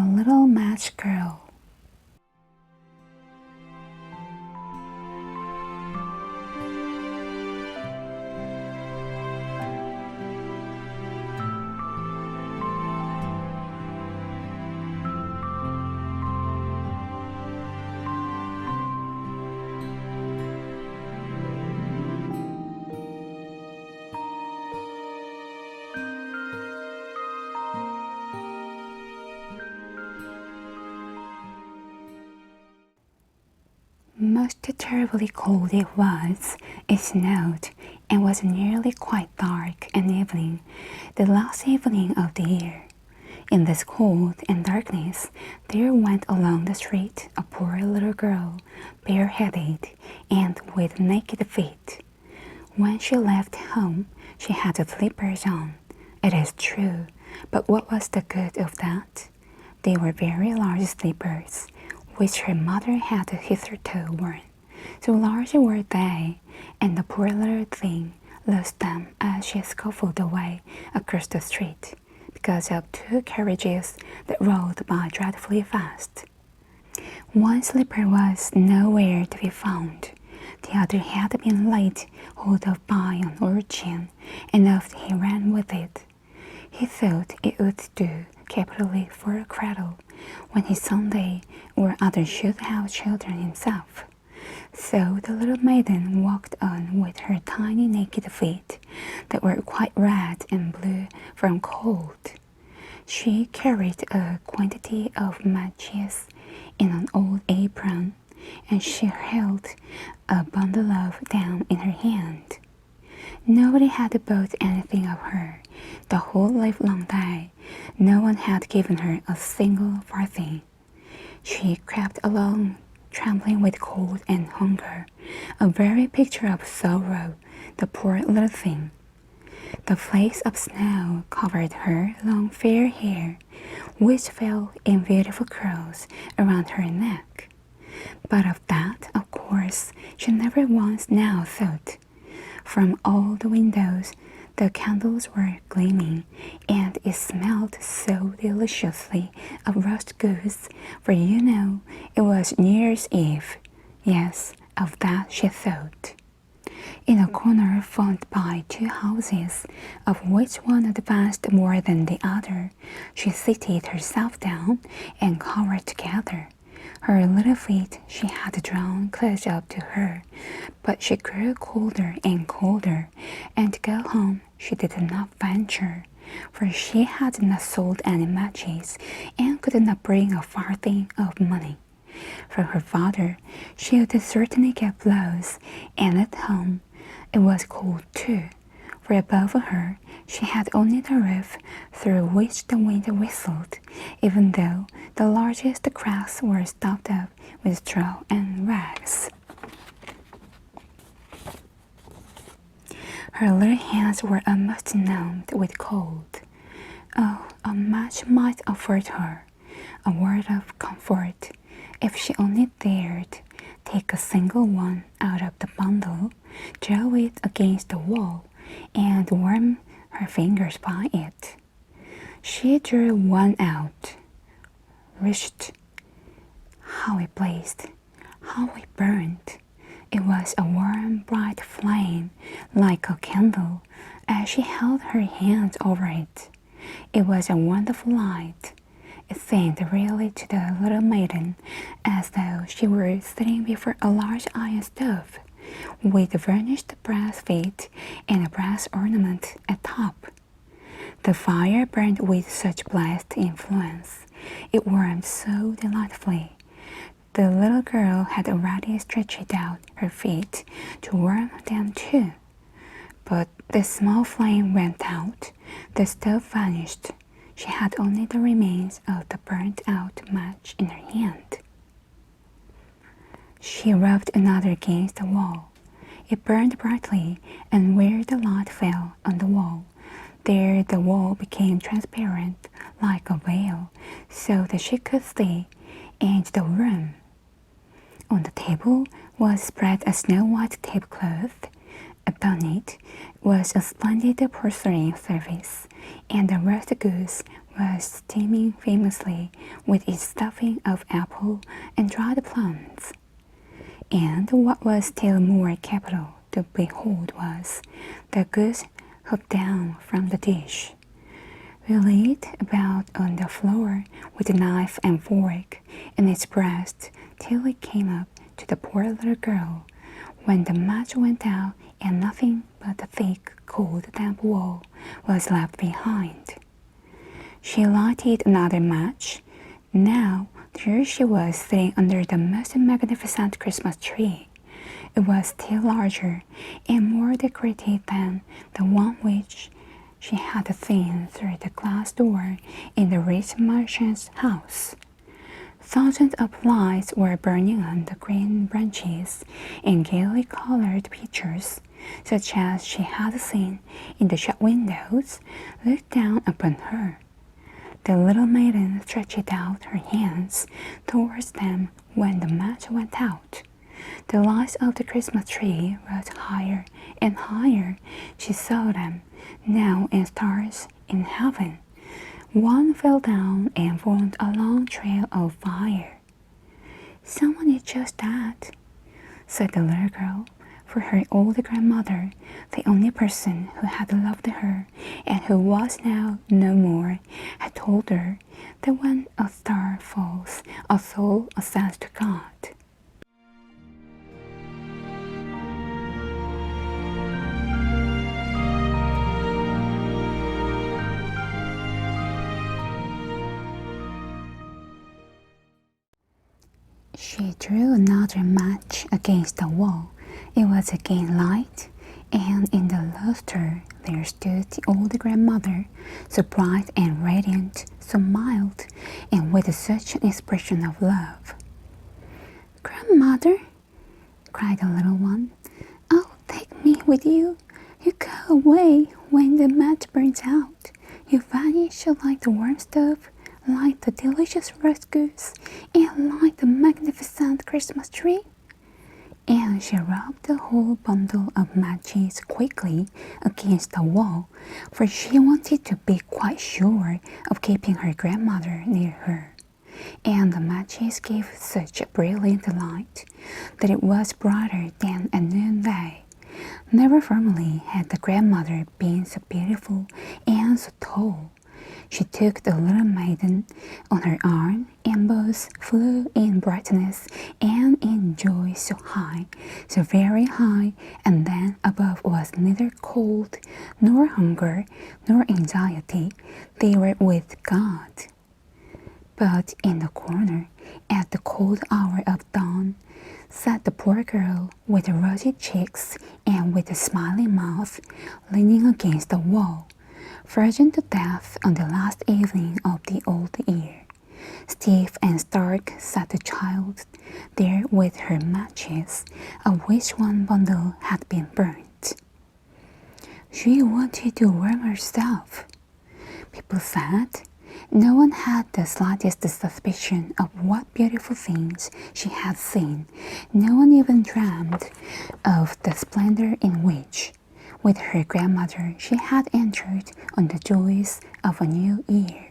Little Match Girl. Most terribly cold it was. It snowed and was nearly quite dark an evening, the last evening of the year. In this cold and darkness, there went along the street a poor little girl, bareheaded and with naked feet. When she left home, she had slippers on. It is true, but what was the good of that? They were very large slippers, which her mother had hitherto worn. So large were they, and the poor little thing lost them as she scuffled away across the street, because of two carriages that rolled by dreadfully fast. One slipper was nowhere to be found. The other had been laid hold of by an urchin, and off he ran with it. He thought it would do capitally for a cradle when he someday or other should have children himself. So the little maiden walked on with her tiny naked feet that were quite red and blue from cold. She carried a quantity of matches in an old apron, and she held a bundle of them in her hand. Nobody had bought anything of her the whole livelong day. No one had given her a single farthing. She crept along, trembling with cold and hunger, a very picture of sorrow, the poor little thing. The flakes of snow covered her long fair hair, which fell in beautiful curls around her neck. But of that, of course, she never once now thought. From all the windows, the candles were gleaming, and it smelled so deliciously of roast goose, for you know it was New Year's Eve. Yes, of that she thought. In a corner flanked by two houses, of which one advanced more than the other, she seated herself down and cowered together. Her little feet she had drawn close up to her, but she grew colder and colder, and to go home she did not venture, for she had not sold any matches and could not bring a farthing of money. From her father she would certainly get blows, and at home it was cold too, for above her she had only the roof through which the wind whistled, even though the largest cracks were stopped up with straw and rags. Her little hands were almost numbed with cold. Oh, a match might afford her a word of comfort, if she only dared take a single one out of the bundle, draw it against the wall, and warm her fingers by it. She drew one out. Whisht! How it blazed! How it burned! It was a warm, bright flame, like a candle, as she held her hand over it. It was a wonderful light. It seemed really to the little maiden as though she were sitting before a large iron stove, with varnished brass feet and a brass ornament at top. The fire burned with such blessed influence. It warmed so delightfully. The little girl had already stretched out her feet to warm them too. But the small flame went out. The stove vanished. She had only the remains of the burnt-out match in her hand. She rubbed another against the wall. It burned brightly, and where the light fell on the wall, there the wall became transparent like a veil, so that she could see into the room. On the table was spread a snow-white tablecloth. Upon it was a splendid porcelain service, and the roast goose was steaming famously with its stuffing of apple and dried plums. And what was still more capital to behold was the goose hopped down from the dish. We laid about on the floor with a knife and fork in its breast till it came up to the poor little girl, when the match went out and nothing but the thick, cold, damp wall was left behind. She lighted another match. Now there she was sitting under the most magnificent Christmas tree. It was still larger and more decorated than the one which she had seen through the glass door in the rich merchant's house. Thousands of lights were burning on the green branches, and gaily colored pictures, such as she had seen in the shop windows, looked down upon her. The little maiden stretched out her hands towards them when the match went out. The lights of the Christmas tree rose higher and higher. She saw them now as stars in heaven. One fell down and formed a long trail of fire. "Someone is just dead," said the little girl, for her old grandmother, the only person who had loved her and who was now no more, had told her that when a star falls, a soul ascends to God. She drew another match against the wall. It was again light, and in the lustre there stood the old grandmother, so bright and radiant, so mild, and with such an expression of love. "Grandmother," cried the little one, "oh, take me with you. You go away when the match burns out. You vanish like the warm stove, like the delicious roast goose, and like the magnificent Christmas tree." And she rubbed the whole bundle of matches quickly against the wall, for she wanted to be quite sure of keeping her grandmother near her. And the matches gave such a brilliant light that it was brighter than a noonday. Never formerly had the grandmother been so beautiful and so tall. She took the little maiden on her arm, and both flew in brightness and in joy so high, so very high, and then above was neither cold, nor hunger, nor anxiety. They were with God. But in the corner, at the cold hour of dawn, sat the poor girl with rosy cheeks and with a smiling mouth, leaning against the wall, frozen to death on the last evening of the old year. Stiff and stark sat the child there with her matches, of which one bundle had been burnt. She wanted to warm herself, people said. No one had the slightest suspicion of what beautiful things she had seen. No one even dreamed of the splendor in which, with her grandmother, she had entered on the joys of a new year.